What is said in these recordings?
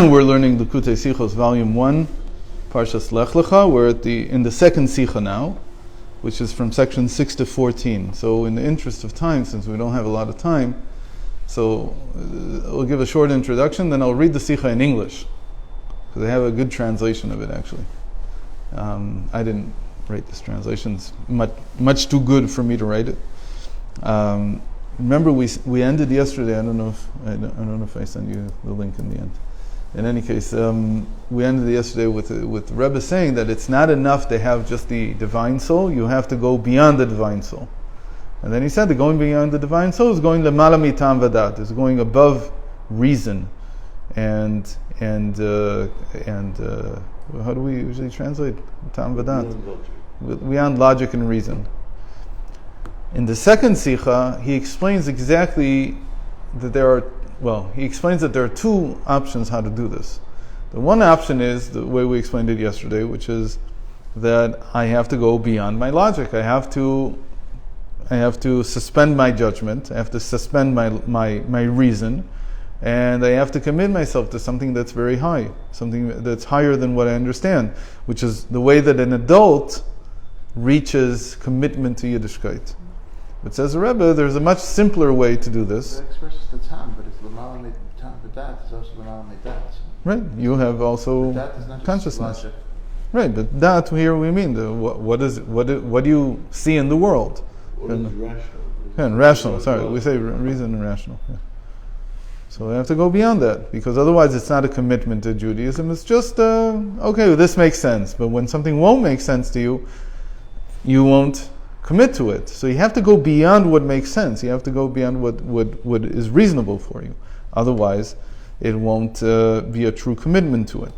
we're learning Likkutei Sichot, Volume 1, Parshas Lech Lecha. We're in the second Sicha now, which is from section 6 to 14. So in the interest of time, since we don't have a lot of time, so I'll give a short introduction, then I'll read the Sicha in English, because I have a good translation of it, actually. I didn't write this translation. It's much too good for me to write it. Remember, we ended yesterday. I don't know if I sent you the link in the end. In any case, we ended yesterday with the Rebbe saying that it's not enough to have just the divine soul. You have to go beyond the divine soul. And then he said that going beyond the divine soul is going lemala mitam vadat, is going above reason, and how do we usually translate tam vadat? Beyond logic and reason. In the second Sicha, he explains exactly that he explains that there are two options how to do this. The one option is the way we explained it yesterday, which is that I have to go beyond my logic. I have to suspend my judgment. I have to suspend my reason, and I have to commit myself to something that's very high, something that's higher than what I understand, which is the way that an adult reaches commitment to Yiddishkeit. But says the Rebbe, there's a much simpler way to do this. That expresses the tam, but it's l'mala tam v'dat. It's also l'mala dat. Right. You have also consciousness. Right, but that here we mean what do you see in the world? What is rational? And rational. Sorry, we say reason and rational. Yeah. So we have to go beyond that, because otherwise it's not a commitment to Judaism. It's just okay, this makes sense. But when something won't make sense to you, you won't commit to it. So you have to go beyond what makes sense. You have to go beyond what is reasonable for you. Otherwise, it won't be a true commitment to it.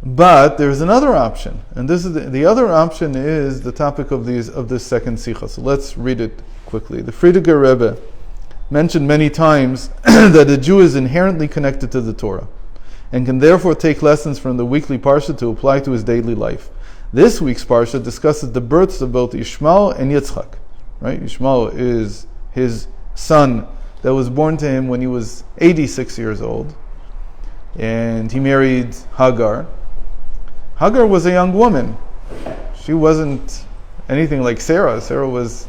But there's another option, and this is the other option is the topic of this second Sicha. So let's read it quickly. The Friediger Rebbe mentioned many times that a Jew is inherently connected to the Torah, and can therefore take lessons from the weekly parsha to apply to his daily life. This week's parsha discusses the births of both Ishmael and Yitzchak. Right? Ishmael is his son that was born to him when he was 86 years old, and he married Hagar. Hagar was a young woman. She wasn't anything like Sarah. Sarah was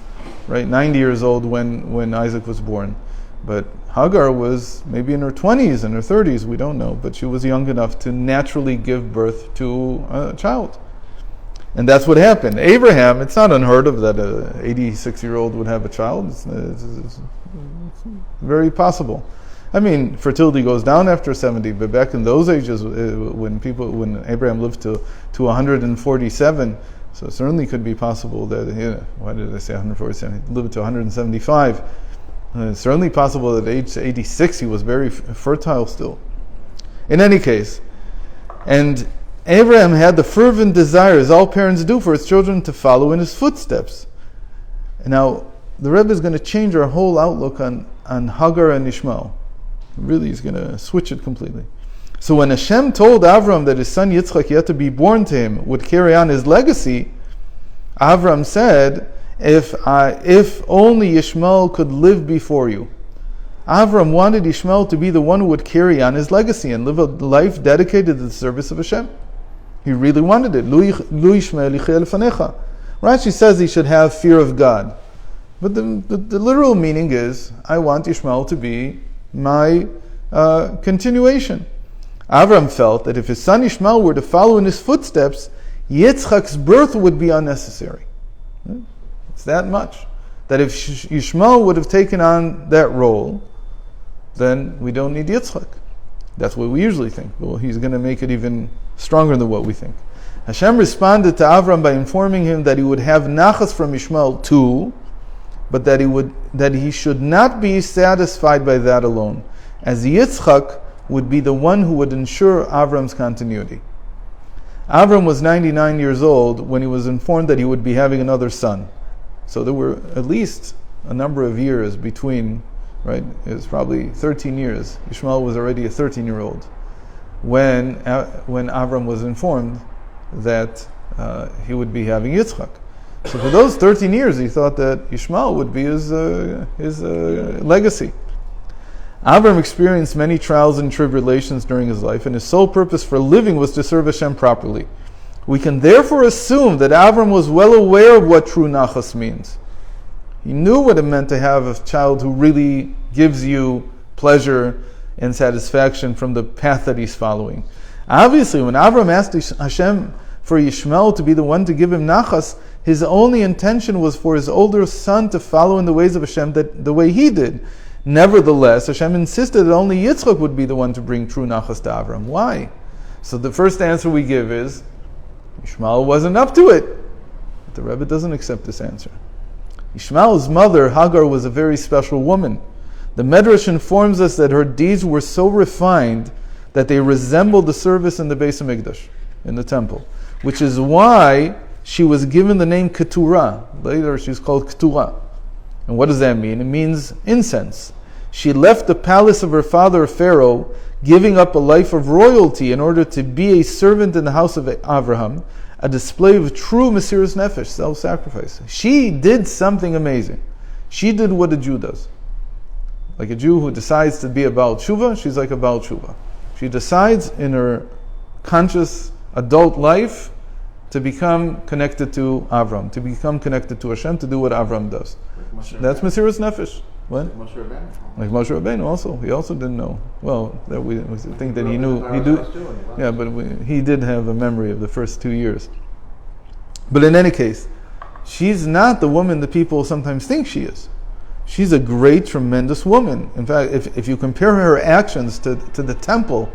90 years old when Isaac was born. But Hagar was maybe in her 20s and her 30s, we don't know, but she was young enough to naturally give birth to a child. And that's what happened. Abraham, it's not unheard of that an 86-year-old would have a child. It's very possible. I mean, fertility goes down after 70, but back in those ages, when Abraham lived to 147, so it certainly could be possible that, why did I say 147? He lived to 175. It's certainly possible that at age 86 he was very fertile still. In any case, and Abraham had the fervent desire, as all parents do, for his children to follow in his footsteps. And now, the Rebbe is going to change our whole outlook on Hagar and Ishmael. Really, he's going to switch it completely. So when Hashem told Avram that his son Yitzchak, yet to be born to him, would carry on his legacy, Avram said, if only Ishmael could live before you. Avram wanted Ishmael to be the one who would carry on his legacy and live a life dedicated to the service of Hashem. He really wanted it. Lu Ishmael yichya lefanecha. Rashi says he should have fear of God. But the literal meaning is, I want Ishmael to be my continuation. Avram felt that if his son Ishmael were to follow in his footsteps, Yitzchak's birth would be unnecessary. It's that much. That if Ishmael would have taken on that role, then we don't need Yitzchak. That's what we usually think. Well, he's going to make it even stronger than what we think. Hashem responded to Avram by informing him that he would have nachas from Ishmael too, but that he should not be satisfied by that alone, as Yitzchak would be the one who would ensure Avram's continuity. Avram was 99 years old when he was informed that he would be having another son. So there were at least a number of years between, right? It was probably 13 years. Ishmael was already a 13-year-old when Avram was informed that he would be having Yitzchak. So for those 13 years, he thought that Ishmael would be his legacy. Avram experienced many trials and tribulations during his life, and his sole purpose for living was to serve Hashem properly. We can therefore assume that Avram was well aware of what true nachas means. He knew what it meant to have a child who really gives you pleasure and satisfaction from the path that he's following. Obviously, when Avram asked Hashem for Yishmael to be the one to give him nachas, his only intention was for his older son to follow in the ways of Hashem the way he did. Nevertheless, Hashem insisted that only Yitzchak would be the one to bring true nachas to Avram. Why? So the first answer we give is, Yishmael wasn't up to it. But the Rebbe doesn't accept this answer. Yishmael's mother, Hagar, was a very special woman. The Medrash informs us that her deeds were so refined that they resembled the service in the Beis HaMikdash, in the temple, which is why she was given the name Keturah. Later she's called Keturah. And what does that mean? It means incense. She left the palace of her father Pharaoh, giving up a life of royalty in order to be a servant in the house of Abraham, a display of true Mesiras Nefesh, self-sacrifice. She did something amazing. She did what a Jew does. Like a Jew who decides to be a Baal Tshuva, she's like a Baal Tshuva. She decides in her conscious adult life to become connected to Avram, to become connected to Hashem, to do what Avram does. That's Mesiras Nefesh. What? Like Moshe Rabbeinu also. He also didn't know. Well, that we think that he knew. Yeah, but he did have a memory of the first 2 years. But in any case, she's not the woman that people sometimes think she is. She's a great, tremendous woman. In fact, if you compare her actions to the temple,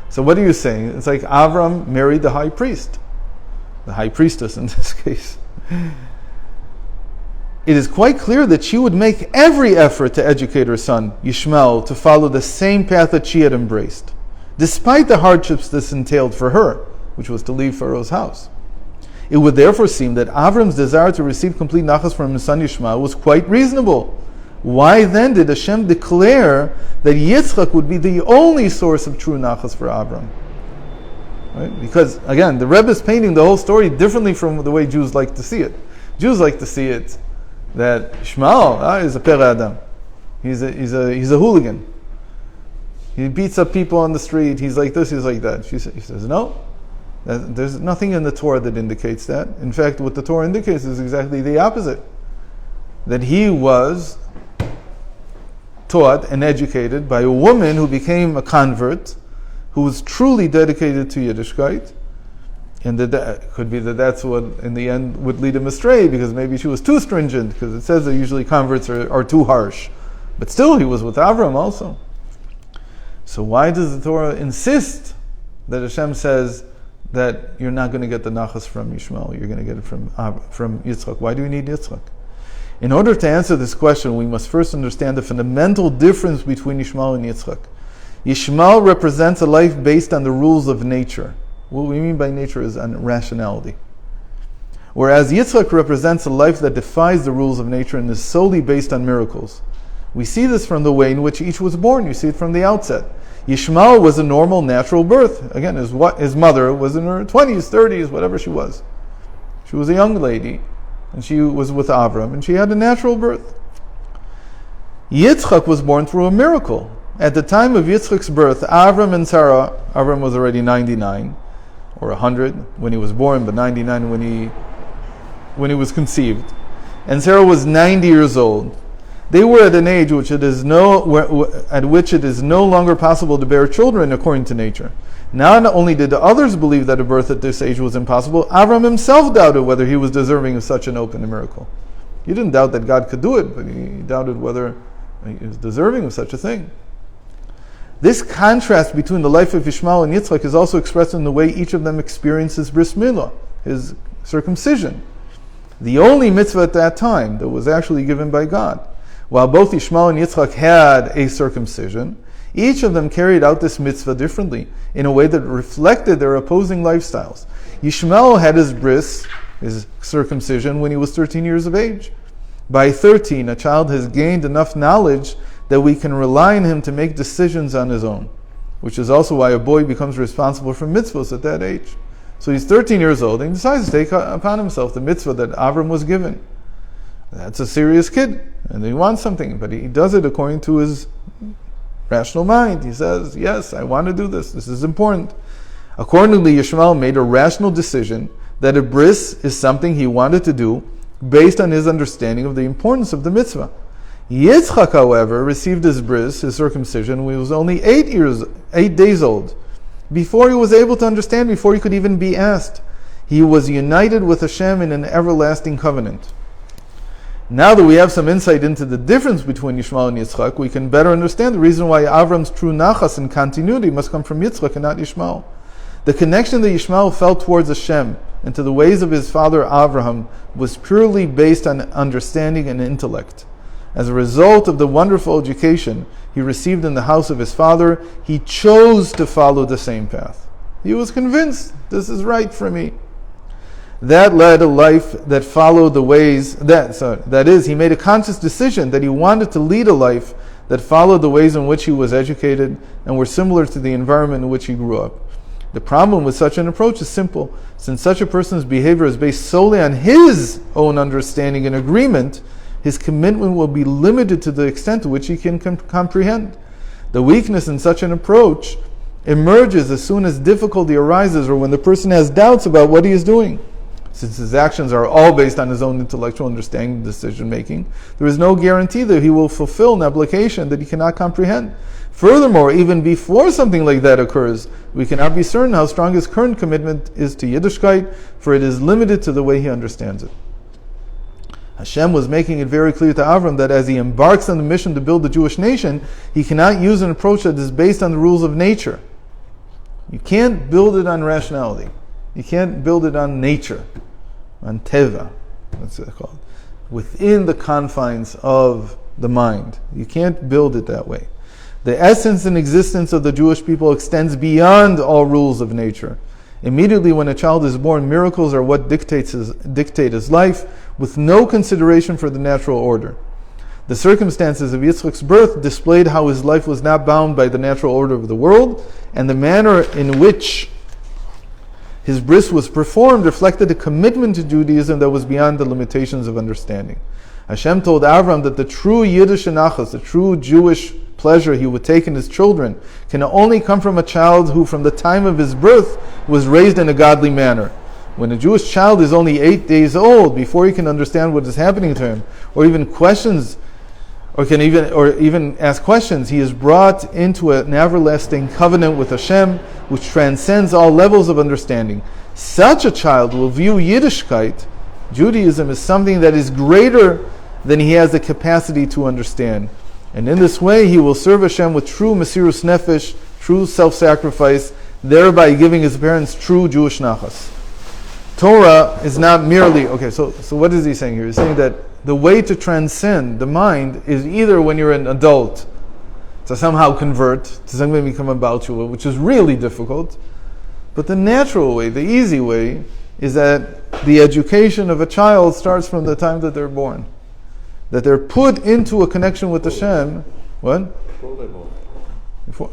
so what are you saying? It's like Avram married the high priest. The high priestess in this case. It is quite clear that she would make every effort to educate her son, Yishmael, to follow the same path that she had embraced, despite the hardships this entailed for her, which was to leave Pharaoh's house. It would therefore seem that Avram's desire to receive complete nachas from his son Yishmael was quite reasonable. Why then did Hashem declare that Yitzchak would be the only source of true nachas for Avram? Right? Because, again, the Rebbe is painting the whole story differently from the way Jews like to see it. Jews like to see it that Yishmael is a per Adam. He's a hooligan. He beats up people on the street. He's like this, he's like that. He says, no. There's nothing in the Torah that indicates that. In fact, what the Torah indicates is exactly the opposite. That he was taught and educated by a woman who became a convert, who was truly dedicated to Yiddishkeit, and that could be that's what in the end would lead him astray, because maybe she was too stringent, because it says that usually converts are too harsh. But still, he was with Avram also. So why does the Torah insist that Hashem says that you're not going to get the nachas from Yishmael, you're going to get it from Yitzchak? Why do you need Yitzchak? In order to answer this question, we must first understand the fundamental difference between Yishmael and Yitzchak. Yishmael represents a life based on the rules of nature. What we mean by nature is on rationality. Whereas Yitzchak represents a life that defies the rules of nature and is solely based on miracles. We see this from the way in which each was born. You see it from the outset. Yishmael was a normal, natural birth. Again, his mother was in her 20s, 30s, whatever she was. She was a young lady, and she was with Avram, and she had a natural birth. Yitzchak was born through a miracle. At the time of Yitzchak's birth, Avram and Sarah, Avram was already 99, or 100 when he was born, but 99 when he was conceived. And Sarah was 90 years old. They were at an age at which it is no longer possible to bear children according to nature. Not only did the others believe that a birth at this age was impossible, Avram himself doubted whether he was deserving of such an open miracle. He didn't doubt that God could do it, but he doubted whether he was deserving of such a thing. This contrast between the life of Yishmael and Yitzchak is also expressed in the way each of them experiences bris milah, his circumcision, the only mitzvah at that time that was actually given by God. While both Yishmael and Yitzchak had a circumcision, each of them carried out this mitzvah differently, in a way that reflected their opposing lifestyles. Yishmael had his circumcision, when he was 13 years of age. By 13, a child has gained enough knowledge that we can rely on him to make decisions on his own, which is also why a boy becomes responsible for mitzvahs at that age. So he's 13 years old, and he decides to take upon himself the mitzvah that Avram was given. That's a serious kid, and he wants something, but he does it according to his rational mind. He says, yes, I want to do this. This is important. Accordingly, Yishmael made a rational decision that a bris is something he wanted to do based on his understanding of the importance of the mitzvah. Yitzchak, however, received his bris, his circumcision, when he was only 8 days old. Before he was able to understand, before he could even be asked, he was united with Hashem in an everlasting covenant. Now that we have some insight into the difference between Yishmael and Yitzchak, we can better understand the reason why Avram's true nachas and continuity must come from Yitzchak and not Yishmael. The connection that Yishmael felt towards Hashem and to the ways of his father Avraham was purely based on understanding and intellect. As a result of the wonderful education he received in the house of his father, he chose to follow the same path. He was convinced, this is right for me. That led a life that followed the ways, that is, he made a conscious decision that he wanted to lead a life that followed the ways in which he was educated and were similar to the environment in which he grew up. The problem with such an approach is simple. Since such a person's behavior is based solely on his own understanding and agreement, his commitment will be limited to the extent to which he can comprehend. The weakness in such an approach emerges as soon as difficulty arises or when the person has doubts about what he is doing. Since his actions are all based on his own intellectual understanding and decision making, there is no guarantee that he will fulfill an obligation that he cannot comprehend. Furthermore, even before something like that occurs, we cannot be certain how strong his current commitment is to Yiddishkeit, for it is limited to the way he understands it. Hashem was making it very clear to Avram that as he embarks on the mission to build the Jewish nation, he cannot use an approach that is based on the rules of nature. You can't build it on rationality. You can't build it on nature, on teva, that's what it's called, within the confines of the mind. You can't build it that way. The essence and existence of the Jewish people extends beyond all rules of nature. Immediately when a child is born, miracles are what dictate his life, with no consideration for the natural order. The circumstances of Yitzchak's birth displayed how his life was not bound by the natural order of the world, and the manner in which his bris was performed reflected a commitment to Judaism that was beyond the limitations of understanding. Hashem told Avram that the true Yiddish nachas, the true Jewish pleasure he would take in his children, can only come from a child who from the time of his birth was raised in a godly manner. When a Jewish child is only 8 days old, before he can understand what is happening to him, or even ask questions, he is brought into an everlasting covenant with Hashem, which transcends all levels of understanding. Such a child will view Yiddishkeit, Judaism, as something that is greater than he has the capacity to understand. And in this way, he will serve Hashem with true Mesirus Nefesh, true self-sacrifice, thereby giving his parents true Jewish nachas. Torah is not merely, so what is he saying here? He's saying that the way to transcend the mind is either when you're an adult, to somehow convert, to somehow become a Baal Tshuva, which is really difficult. But the natural way, the easy way, is that the education of a child starts from the time that they're born. That they're put into a connection with Hashem. What? Before.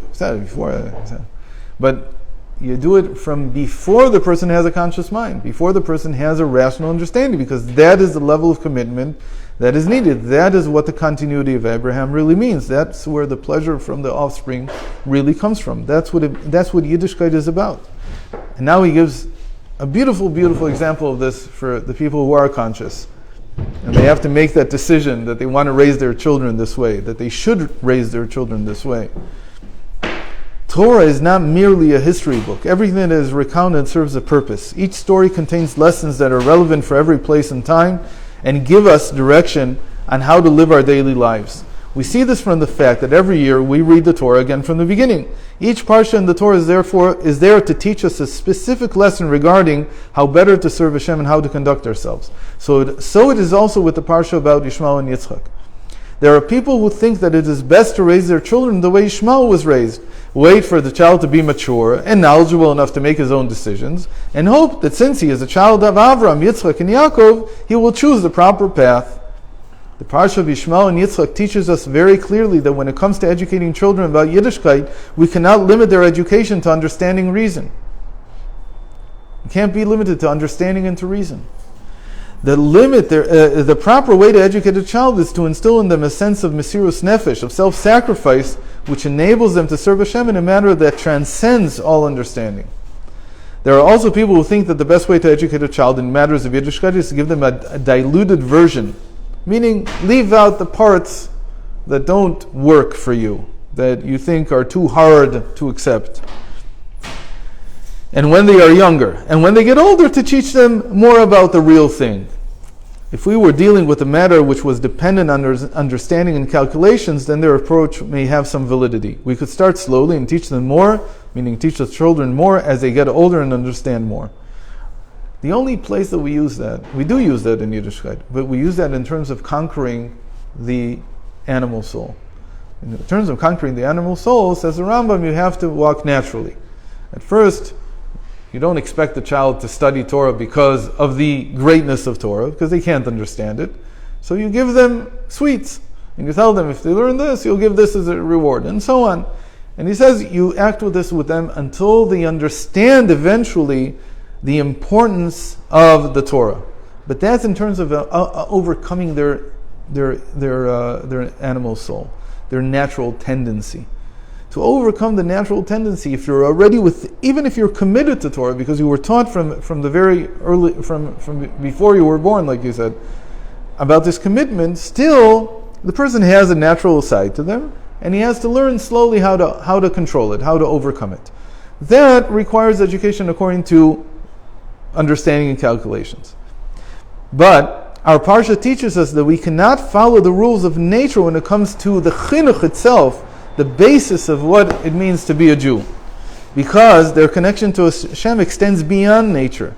But you do it from before the person has a conscious mind, before the person has a rational understanding, because that is the level of commitment that is needed. That is what the continuity of Abraham really means. That's where the pleasure from the offspring really comes from. That's what Yiddishkeit is about. And now he gives a beautiful, beautiful example of this for the people who are conscious. And they have to make that decision that they want to raise their children this way, that they should raise their children this way. Torah is not merely a history book. Everything that is recounted serves a purpose. Each story contains lessons that are relevant for every place and time and give us direction on how to live our daily lives. We see this from the fact that every year we read the Torah again from the beginning. Each parsha in the Torah is there to teach us a specific lesson regarding how better to serve Hashem and how to conduct ourselves. So it is also with the parsha about Yishmael and Yitzchak. There are people who think that it is best to raise their children the way Yishmael was raised. Wait for the child to be mature and knowledgeable enough to make his own decisions, and hope that since he is a child of Avram, Yitzchak, and Yaakov, he will choose the proper path. The parsha of Yishmael and Yitzchak teaches us very clearly that when it comes to educating children about Yiddishkeit, we cannot limit their education to understanding reason. It can't be limited to understanding and to reason. The proper way to educate a child is to instill in them a sense of Mesirus Nefesh, of self-sacrifice, which enables them to serve Hashem in a manner that transcends all understanding. There are also people who think that the best way to educate a child in matters of Yiddishkeit is to give them a diluted version, meaning leave out the parts that don't work for you, that you think are too hard to accept. And when they are younger, and when they get older, to teach them more about the real thing. If we were dealing with a matter which was dependent on understanding and calculations, then their approach may have some validity. We could start slowly and teach them more, meaning teach the children more as they get older and understand more. The only place that we use that, we do use that in Yiddishkeit, but we use that in terms of conquering the animal soul. In terms of conquering the animal soul, says the Rambam, you have to walk naturally. At first, you don't expect the child to study Torah because of the greatness of Torah, because they can't understand it. So you give them sweets, and you tell them, if they learn this, you'll give this as a reward, and so on. And he says you act with this with them until they understand eventually the importance of the Torah. But that's in terms of overcoming their animal soul, their natural tendency. To overcome the natural tendency, if you're already even if you're committed to Torah, because you were taught from the very early, from before you were born, like you said, about this commitment, still the person has a natural side to them, and he has to learn slowly how to control it, how to overcome it. That requires education according to understanding and calculations. But our parsha teaches us that we cannot follow the rules of nature when it comes to the chinuch itself, the basis of what it means to be a Jew, because their connection to Hashem extends beyond nature.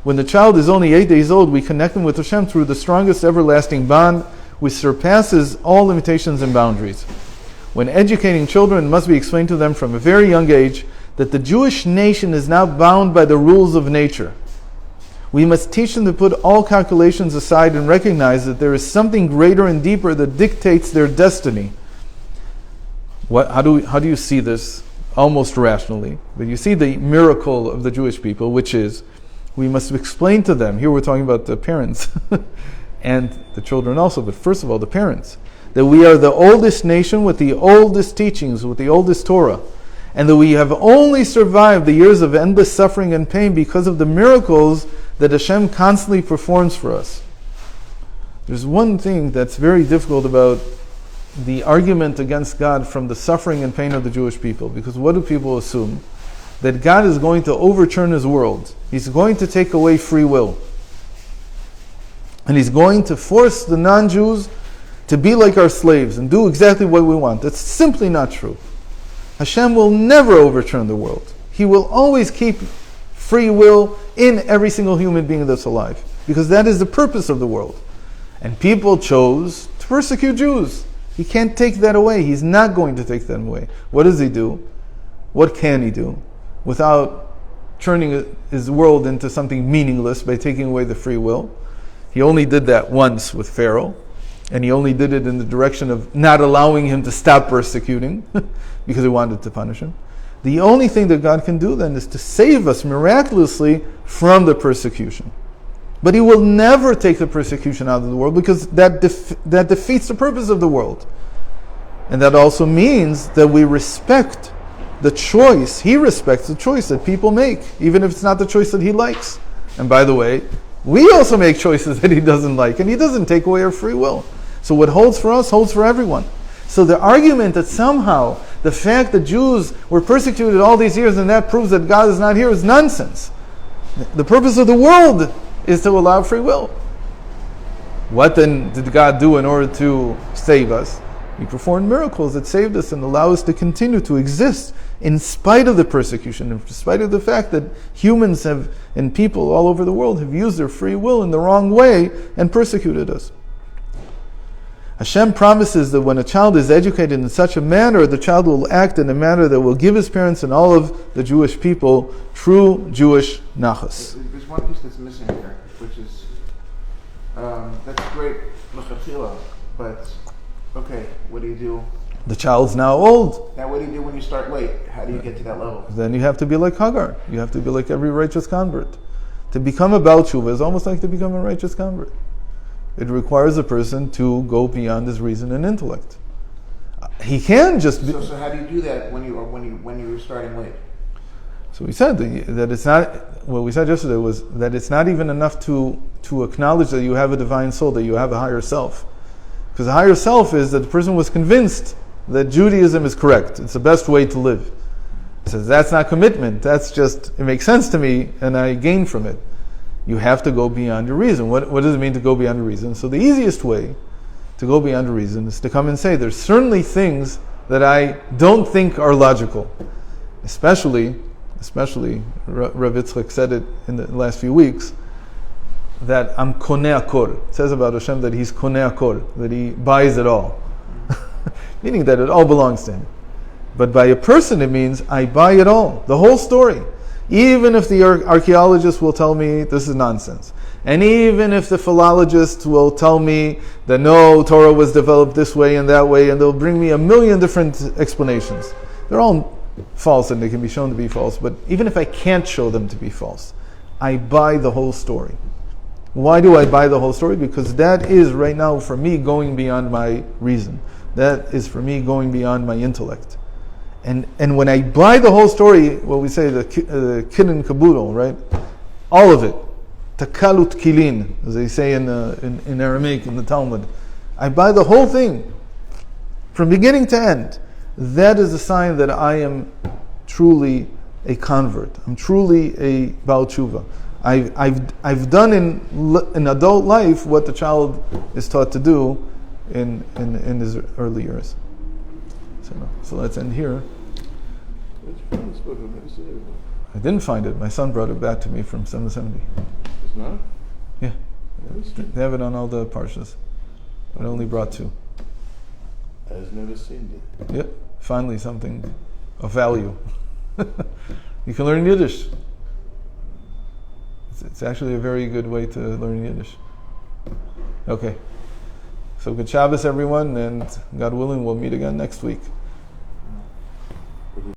When the child is only 8 days old, we connect him with Hashem through the strongest everlasting bond, which surpasses all limitations and boundaries. When educating children, it must be explained to them from a very young age that the Jewish nation is not bound by the rules of nature. We must teach them to put all calculations aside and recognize that there is something greater and deeper that dictates their destiny. How do you see this? Almost rationally. But you see the miracle of the Jewish people, which is, we must explain to them, here we're talking about the parents, and the children also, but first of all the parents, that we are the oldest nation with the oldest teachings, with the oldest Torah, and that we have only survived the years of endless suffering and pain because of the miracles that Hashem constantly performs for us. There's one thing that's very difficult about the argument against God from the suffering and pain of the Jewish people, because what do people assume? That God is going to overturn His world. He's going to take away free will. And He's going to force the non-Jews to be like our slaves and do exactly what we want. That's simply not true. Hashem will never overturn the world. He will always keep free will in every single human being that's alive, because that is the purpose of the world. And people chose to persecute Jews. He can't take that away. He's not going to take that away. What does He do? What can He do without turning His world into something meaningless by taking away the free will? He only did that once with Pharaoh, and He only did it in the direction of not allowing him to stop persecuting because He wanted to punish him. The only thing that God can do then is to save us miraculously from the persecution. But He will never take the persecution out of the world, because that defeats the purpose of the world. And that also means that we respect the choice. He respects the choice that people make, even if it's not the choice that He likes. And by the way, we also make choices that He doesn't like, and He doesn't take away our free will. So what holds for us holds for everyone. So the argument that somehow the fact that Jews were persecuted all these years and that proves that God is not here is nonsense. The purpose of the world is to allow free will. What then did God do in order to save us? He performed miracles that saved us and allow us to continue to exist in spite of the persecution, in spite of the fact that humans have, and people all over the world have used their free will in the wrong way and persecuted us. Hashem promises that when a child is educated in such a manner, the child will act in a manner that will give his parents and all of the Jewish people true Jewish nachas. There's one piece that's missing here, which is, that's great, l'chatchila, but okay, what do you do? The child's now old. Now what do you do when you start late? How do you get to that level? Then you have to be like Hagar. You have to be like every righteous convert. To become a Baal Tshuva is almost like to become a righteous convert. It requires a person to go beyond his reason and intellect. He can just be. So how do you do that when you're starting late? So we said that it's not. What we said yesterday was that it's not even enough to acknowledge that you have a divine soul, that you have a higher self, because the higher self is that the person was convinced that Judaism is correct. It's the best way to live. He says that's not commitment. That's just, it makes sense to me, and I gain from it. You have to go beyond your reason. What does it mean to go beyond your reason? So the easiest way to go beyond your reason is to come and say, there's certainly things that I don't think are logical. Especially, Rav Yitzchak said it in the last few weeks, that I'm konei hakol. It says about Hashem that he's konei hakol, that he buys it all. Meaning that it all belongs to him. But by a person it means I buy it all, the whole story. Even if the archaeologist will tell me this is nonsense. And even if the philologist will tell me that no, Torah was developed this way and that way, and they'll bring me a million different explanations. They're all false and they can be shown to be false, but even if I can't show them to be false, I buy the whole story. Why do I buy the whole story? Because that is right now for me going beyond my reason. That is for me going beyond my intellect. And when I buy the whole story, what we say, the kid and caboodle, right? All of it. Takalut kilin, as they say in Aramaic, in the Talmud. I buy the whole thing, from beginning to end. That is a sign that I am truly a convert. I'm truly a Baal Tshuva. I've done in adult life what the child is taught to do in his early years. So let's end here. I didn't find it. My son brought it back to me from 770. It's not? Yeah. They have it on all the parshas. But I only brought 2. I've never seen it. Yep. Finally something of value. You can learn Yiddish. It's actually a very good way to learn Yiddish. Okay. So good Shabbos, everyone, and God willing, we'll meet again next week.